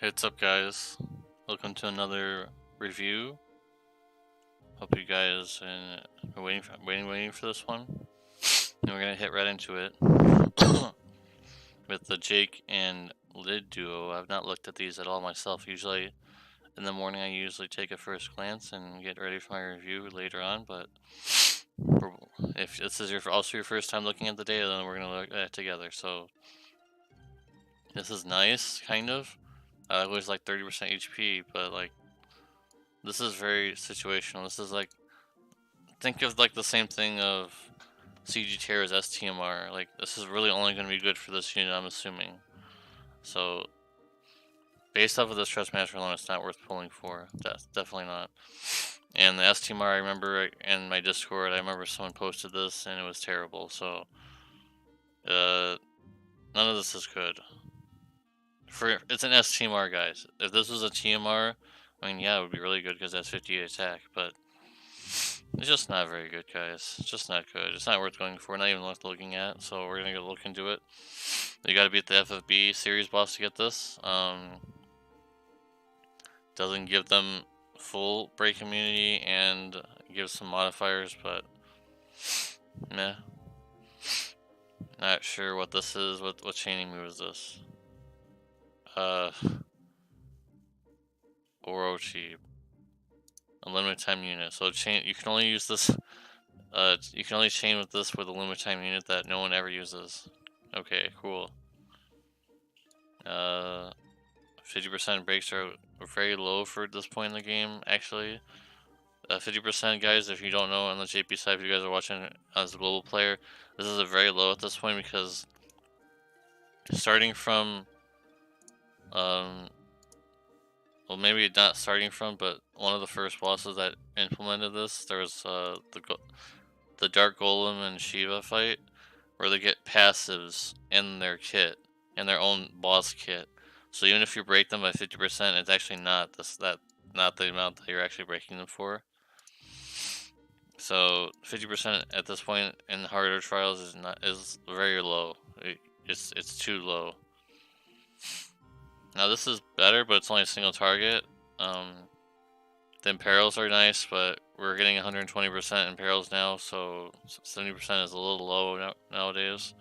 What's up, guys? Welcome to another review. Hope you guys are waiting for this one. And we're gonna hit right into it with the Jake and Lid duo. I've not looked at these at all myself. Usually in the morning, I usually take a first glance and get ready for my review later on. But if this is also your first time looking at the data, then we're gonna look at it together. So this is nice, kind of. It was like 30% HP, but like this is very situational. This is like, think of like the same thing of CG Terra's STMR. Like, this is really only going to be good for this unit, I'm assuming. So, based off of this Trust Master alone, it's not worth pulling for. That's definitely not. And the STMR, I remember in my Discord, I remember someone posted this and it was terrible. So, none of this is good. It's an STMR, guys. If this was a TMR, I mean, yeah, it would be really good because that's 58 attack, but it's just not very good, guys. It's just not good. It's not worth going for, not even worth looking at, so we're gonna go look into it. You gotta beat the FFBE series boss to get this. Doesn't give them full break immunity and gives some modifiers, but meh. Not sure what this is. What chaining move is this? Orochi. A limited time unit. So you can only use this. You can only chain with this with a limited time unit that no one ever uses. Okay, cool. 50% breaks are very low for this point in the game, actually. 50%, guys, if you don't know, on the JP side, if you guys are watching as a global player, this is a very low at this point because starting from, well, maybe not starting from, but one of the first bosses that implemented this, there was the Dark Golem and Shiva fight, where they get passives in their kit, in their own boss kit. So even if you break them by 50%, it's actually not the amount that you're actually breaking them for. So 50% at this point in harder trials is very low. It's too low. Now this is better, but it's only a single target. The imperils are nice, but we're getting 120% imperils now, so 70% is a little low nowadays.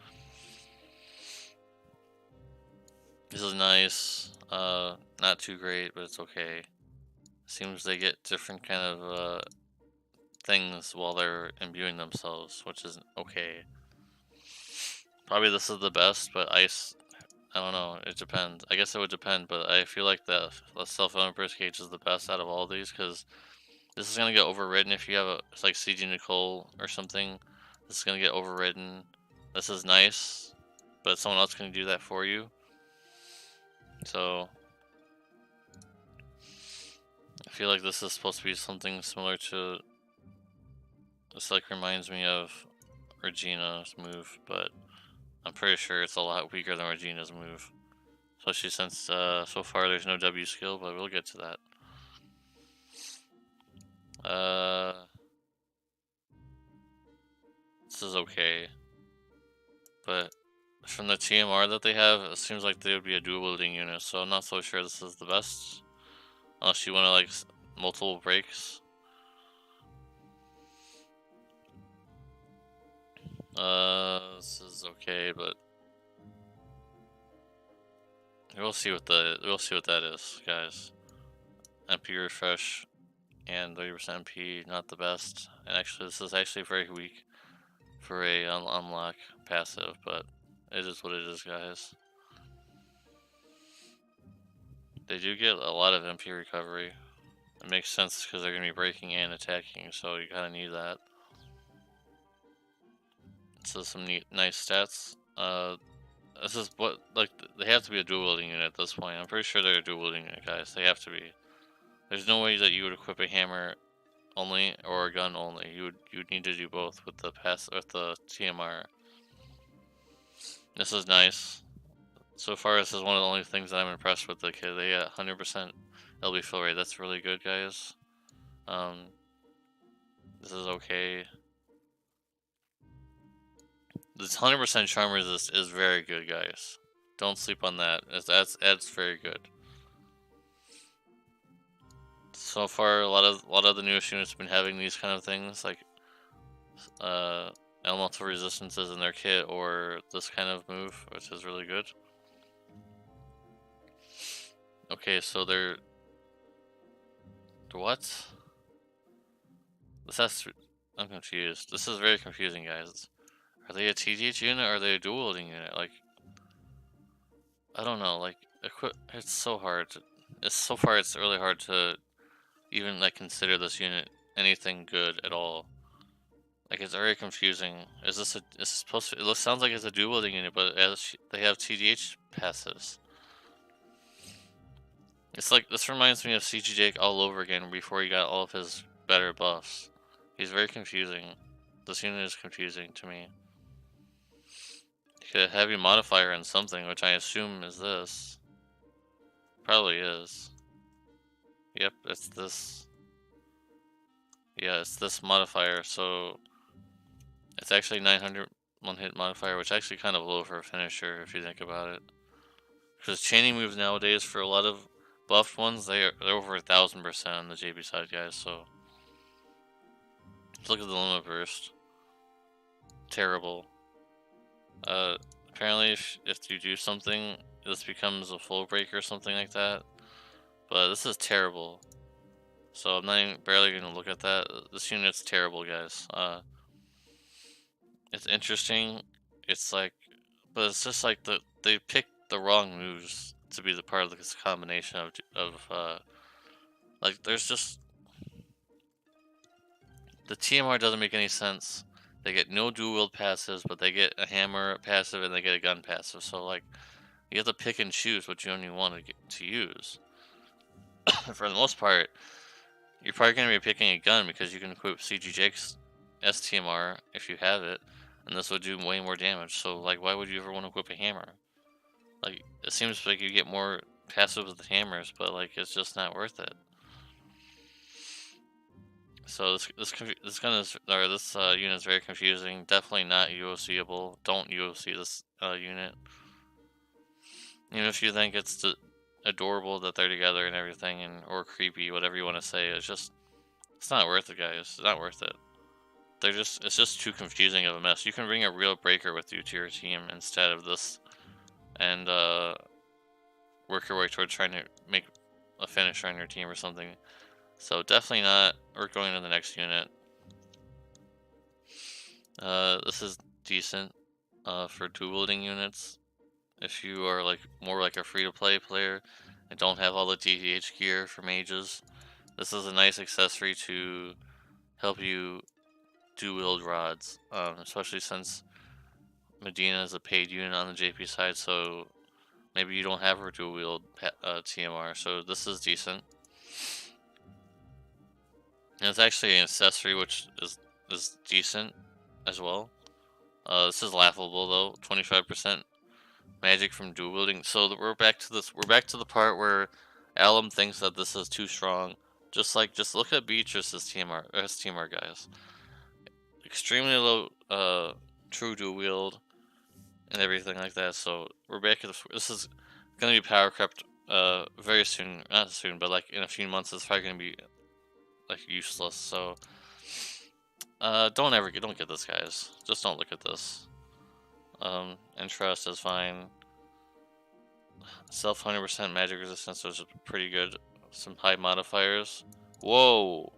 This is nice. Not too great, but it's okay. Seems they get different kind of things while they're imbuing themselves, which is okay. Probably this is the best, but ice, I don't know, it depends. I guess it would depend, but I feel like the self-owned burst gauge is the best out of all these, because this is going to get overridden if you have it's like CG Nicole or something. This is going to get overridden. This is nice, but someone else can do that for you. So I feel like this is supposed to be something similar to, this like reminds me of Regina's move, but I'm pretty sure it's a lot weaker than Regina's move. Especially since so far there's no W skill, but we'll get to that. This is okay. But from the TMR that they have, it seems like they would be a dual wielding unit, so I'm not so sure this is the best. Unless you want to like multiple breaks. This is okay, but we'll see what that is, guys. MP refresh and 30% MP, not the best. And actually, this is actually very weak for a unlock passive, but it is what it is, guys. They do get a lot of MP recovery. It makes sense because they're going to be breaking and attacking, so you kind of need that. So some nice stats. This is what, like, they have to be a dual wielding unit at this point. I'm pretty sure they're a dual wielding unit, guys. They have to be. There's no way that you would equip a hammer only or a gun only. You'd need to do both with the TMR. This is nice. So far, this is one of the only things that I'm impressed with the kid. They got 100% LB fill rate. That's really good, guys. This is okay. This 100% charm resist is very good, guys. Don't sleep on that. That's very good. So far, a lot of the newest units have been having these kind of things, like elemental resistances in their kit, or this kind of move, which is really good. Okay, so they're what? This has to, I'm confused. This is very confusing, guys. Are they a TDH unit or are they a dual wielding unit? Like, I don't know. Like, it's so hard. It's so far. It's really hard to even like consider this unit anything good at all. Like, it's very confusing. Is this supposed to? Sounds like it's a dual wielding unit, but they have TDH passives. It's like, this reminds me of CG Jake all over again before he got all of his better buffs. He's very confusing. This unit is confusing to me. You could have a heavy modifier in something, which I assume is this. Probably is. Yep, it's this. Yeah, it's this modifier, so it's actually 900 one-hit modifier, which is actually kind of low for a finisher if you think about it. Because chaining moves nowadays for a lot of buffed ones, they're over 1000% on the JB side, guys. So let's look at the limit burst. Terrible. Apparently, if you do something, this becomes a full break or something like that. But this is terrible. So I'm not even barely going to look at that. This unit's terrible, guys. It's interesting. It's like, but it's just like they picked the wrong moves to be the part of this combination of like, there's just, the TMR doesn't make any sense. They get no dual wield passives, but they get a hammer passive and they get a gun passive. So like, you have to pick and choose what you only want to use. For the most part, you're probably going to be picking a gun because you can equip CG Jake's STMR if you have it, and this would do way more damage. So like, why would you ever want to equip a hammer? Like, it seems like you get more passive with the hammers, but like, it's just not worth it. So this unit is very confusing. Definitely not UOCable. Don't UOC this unit. Even if you think it's adorable that they're together and everything, or creepy, whatever you want to say, it's not worth it, guys. It's not worth it. It's just too confusing of a mess. You can bring a real breaker with you to your team instead of this, and work your way towards trying to make a finisher on your team or something. So definitely not. We're going to the next unit. This is decent for dual wielding units. If you are like more like a free-to-play player and don't have all the DTH gear for mages, this is a nice accessory to help you dual wield rods, especially since Medina is a paid unit on the JP side, so maybe you don't have her dual wield TMR, so this is decent. And it's actually an accessory which is decent as well. This is laughable though. 25% magic from dual wielding. So we're back to this. We're back to the part where Alum thinks that this is too strong. Just look at Beatrice's STMR, guys. Extremely low true dual wield and everything like that. So we're back at this is gonna be power crept very soon. Not soon, but like in a few months, it's probably gonna be like useless. So don't get this, guys. Just don't look at this. And trust is fine. Self 100% magic resistance is pretty good. Some high modifiers. Whoa!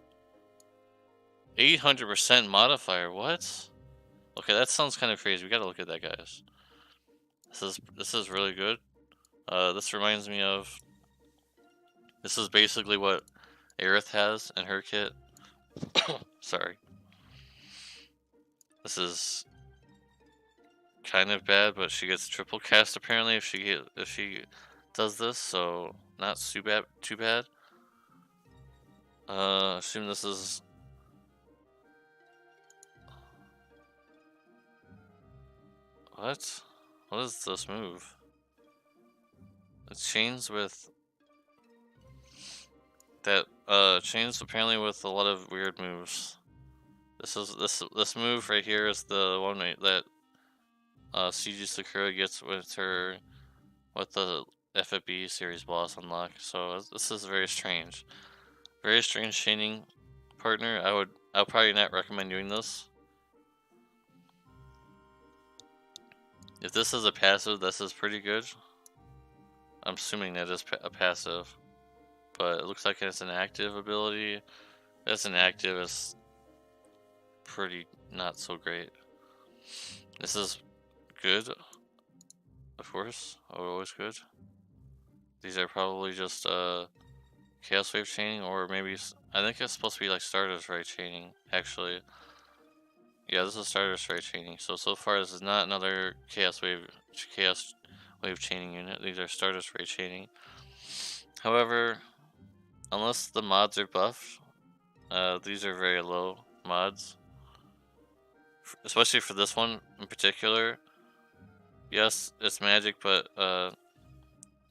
800% modifier. What? Okay, that sounds kind of crazy. We gotta look at that, guys. This is really good. This reminds me of. This is basically what Aerith has in her kit. Sorry. This is kind of bad, but she gets triple cast apparently if she does this, so not too bad. Assume this is what? What is this move? It chains with that chains apparently with a lot of weird moves. This move right here is the one that CG Sakura gets with the FFBE series boss unlock. So this is very strange. Very strange chaining partner. I'll probably not recommend doing this. If this is a passive, this is pretty good. I'm assuming that is a passive, but it looks like it's an active ability. That's an active, it's pretty not so great. This is good, of course, always good. These are probably just Chaos Wave chaining, or maybe I think it's supposed to be like Stardust Ray chaining. Actually, yeah, this is Stardust Ray chaining. So far this is not another Chaos Wave chaining unit. These are Stardust Ray chaining. However, unless the mods are buffed, these are very low mods, especially for this one in particular. Yes, it's magic, but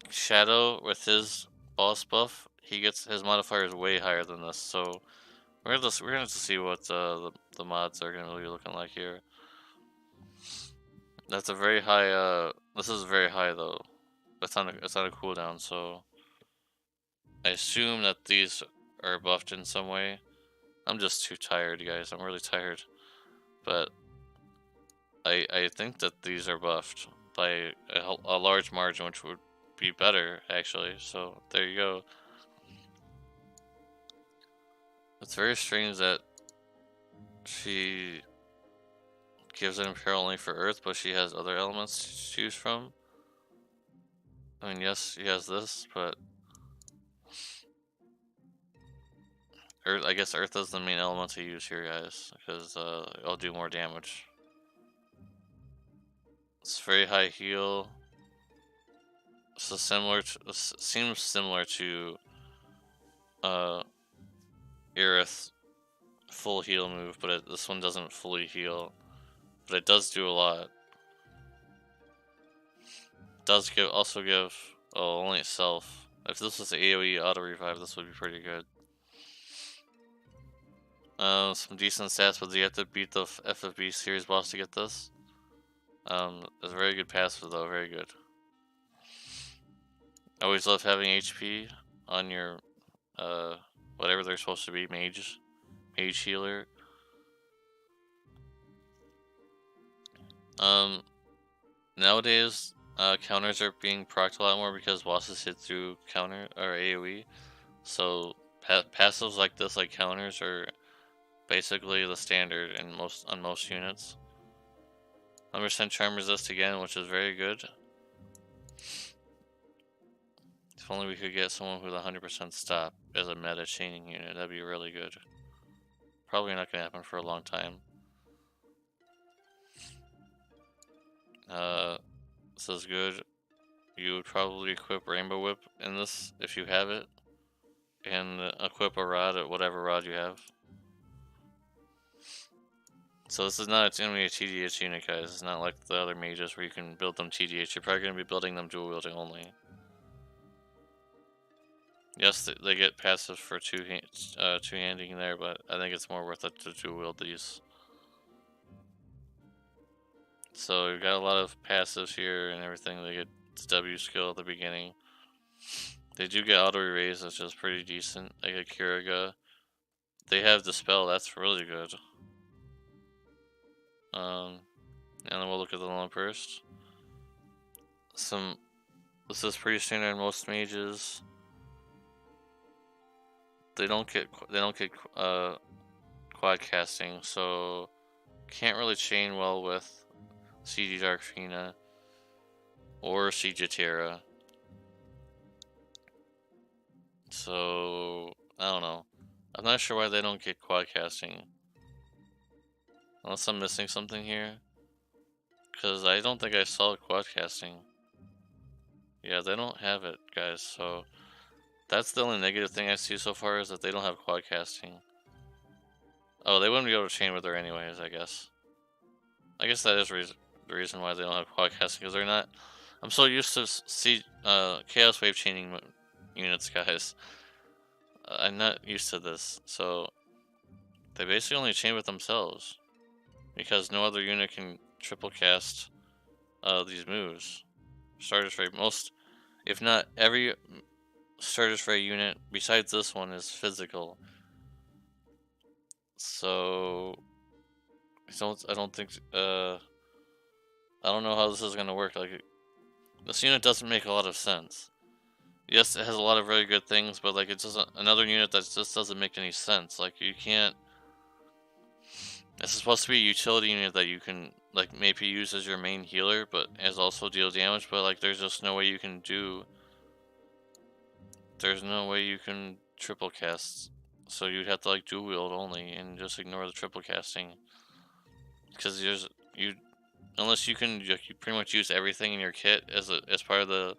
Shadow with his boss buff, he gets his modifier is way higher than this. So we're gonna have to see what the mods are gonna be looking like here. That's a very high. This is very high though. It's on a cooldown, so I assume that these are buffed in some way. I'm just too tired, guys. I'm really tired, but I think that these are buffed by a large margin, which would be better actually. So there you go. It's very strange that she gives an Imperial only for Earth, but she has other elements to choose from. I mean, yes, she has this, but Earth. I guess Earth is the main element to use here, guys, because it'll do more damage. It's very high heal. So seems similar to Aerith full heal move, but this one doesn't fully heal. But it does do a lot. It does also give only itself. If this was the AoE auto revive, this would be pretty good. Some decent stats, but you have to beat the FFBE series boss to get this. It's a very good passive though, very good. I always love having HP on your whatever they're supposed to be, mage healer. Nowadays, counters are being procced a lot more because bosses hit through counter or AoE. So passives like this, like counters, are basically the standard in on most units. 100% charm resist again, which is very good. If only we could get someone with 100% stop as a meta chaining unit, that'd be really good. Probably not gonna happen for a long time. This is good. You would probably equip Rainbow Whip in this if you have it, and equip a rod at whatever rod you have. So this is not gonna be a TDH unit, guys. It's not like the other mages where you can build them TDH. You're probably gonna be building them dual wielding only. Yes, they get passive for two-handing there, but I think it's more worth it to dual wield these. So we've got a lot of passives here and everything. They get W skill at the beginning. They do get auto erase, which is pretty decent. They get Kiriga. They have Dispel, that's really good. And then we'll look at the Lone Burst. This is pretty standard in most mages. They don't get quad casting, so can't really chain well with CG Dark Fina or CG Terra. So I don't know. I'm not sure why they don't get quad casting. Unless I'm missing something here. Because I don't think I saw quad casting. Yeah, they don't have it, guys, so that's the only negative thing I see so far is that they don't have quad casting. Oh, they wouldn't be able to chain with her anyways, I guess. I guess that is the reason why they don't have quad casting, because they're not... I'm so used to Chaos Wave chaining units, guys. I'm not used to this, so they basically only chain with themselves. Because no other unit can triple cast these moves. Stardust Ray, most, if not every starters for a unit besides this one is physical. So I don't think I don't know how this is gonna work. Like, this unit doesn't make a lot of sense. Yes, it has a lot of really good things, but like, it's just another unit that just doesn't make any sense. Like, you can't. This is supposed to be a utility unit that you can like maybe use as your main healer, but as also deal damage. But like, there's just no way you can do. There's no way you can triple cast. So you'd have to like dual wield only and just ignore the triple casting. Because unless you can you pretty much use everything in your kit as part of the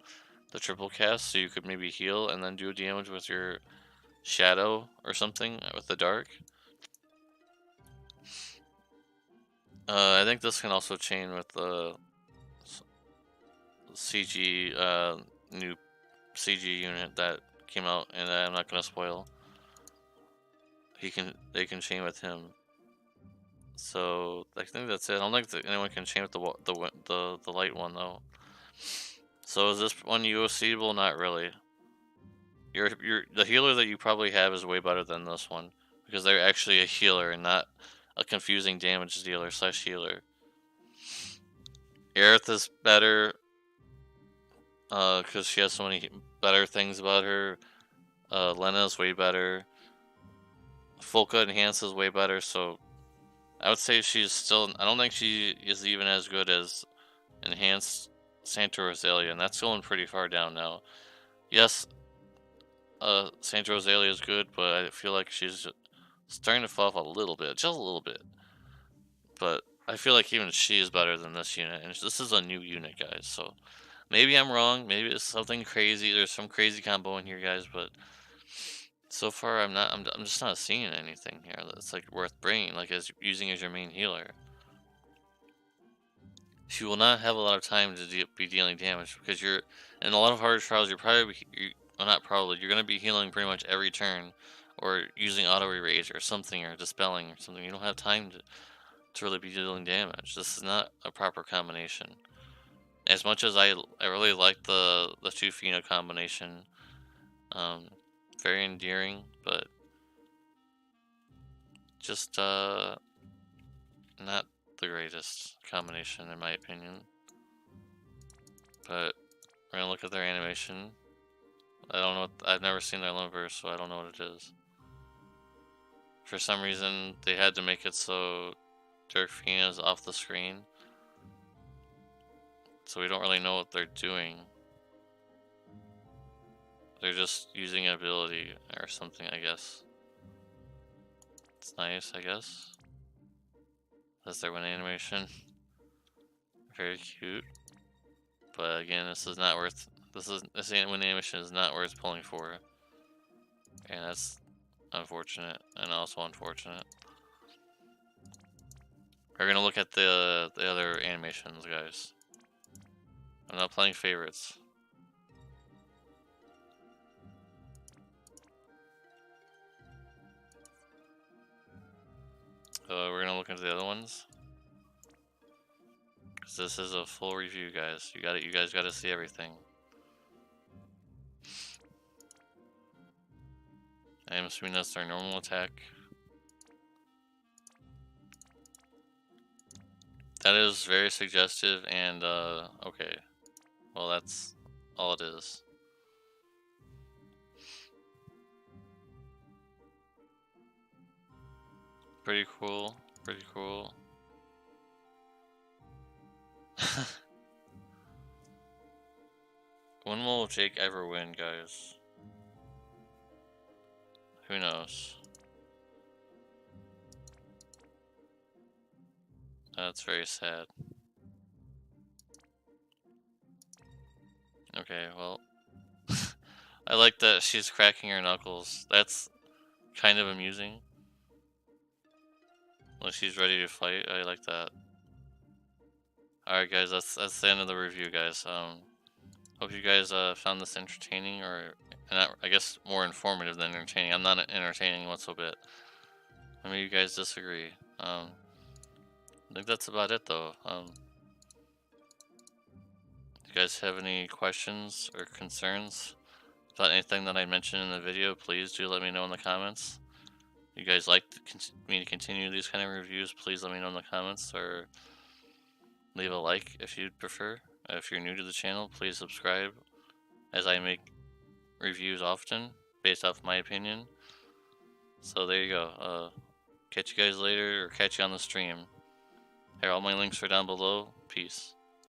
triple cast, so you could maybe heal and then do damage with your shadow or something with the dark. I think this can also chain with the CG new CG unit that came out, and I'm not gonna spoil. They can chain with him. So I think that's it. I don't think anyone can chain with the light one though. So is this one UOCable? Not really. The healer that you probably have is way better than this one, because they're actually a healer and not a confusing damage dealer / healer. Aerith is better because she has so many better things about her. Lena is way better. Folka Enhance is way better, so I would say she's still. I don't think she is even as good as Enhanced Santa Rosalia, and that's going pretty far down now. Yes, Santa Rosalia is good, but I feel like she's starting to fall off a little bit, just a little bit. But I feel like even she is better than this unit, and this is a new unit, guys. So maybe I'm wrong. Maybe it's something crazy. There's some crazy combo in here, guys. But so far, I'm not. I'm just not seeing anything here that's like worth bringing, like as using as your main healer. She will not have a lot of time to be dealing damage because you're in a lot of hard trials. You're probably well, not probably. You're gonna be healing pretty much every turn, or using auto erase or something, or dispelling or something. You don't have time to really be dealing damage. This is not a proper combination. As much as I really like the two Fina combination, very endearing, but just not the greatest combination in my opinion. But we're gonna look at their animation. I don't know. I've never seen their Lumberverse, so I don't know what it is. For some reason, they had to make it so Dirk Fina is off the screen, so we don't really know what they're doing. They're just using an ability or something, I guess. It's nice, I guess. That's their one animation. Very cute. But again, this is not worth. This one animation is not worth pulling for, and that's unfortunate and also unfortunate. We're gonna look at the other animations, guys. I'm not playing favorites. We're gonna look into the other ones. Cause this is a full review, guys. You guys gotta see everything. I'm assuming that's their normal attack. That is very suggestive and okay. Well, that's all it is. Pretty cool. Pretty cool. When will Jake ever win, guys? Who knows? That's very sad. Okay, well. I like that she's cracking her knuckles. That's kind of amusing. Like she's ready to fight. I like that. Alright guys, that's the end of the review, guys. Hope you guys found this entertaining, or I guess more informative than entertaining. I'm not entertaining whatsoever. Maybe you guys disagree. I think that's about it though. You guys have any questions or concerns? about anything that I mentioned in the video, please do let me know in the comments. If you guys like me to continue these kind of reviews, please let me know in the comments, or leave a like if you'd prefer. If you're new to the channel, please subscribe, as I make reviews often based off my opinion. So there you go. Catch you guys later, or catch you on the stream. Here, all my links are down below. Peace.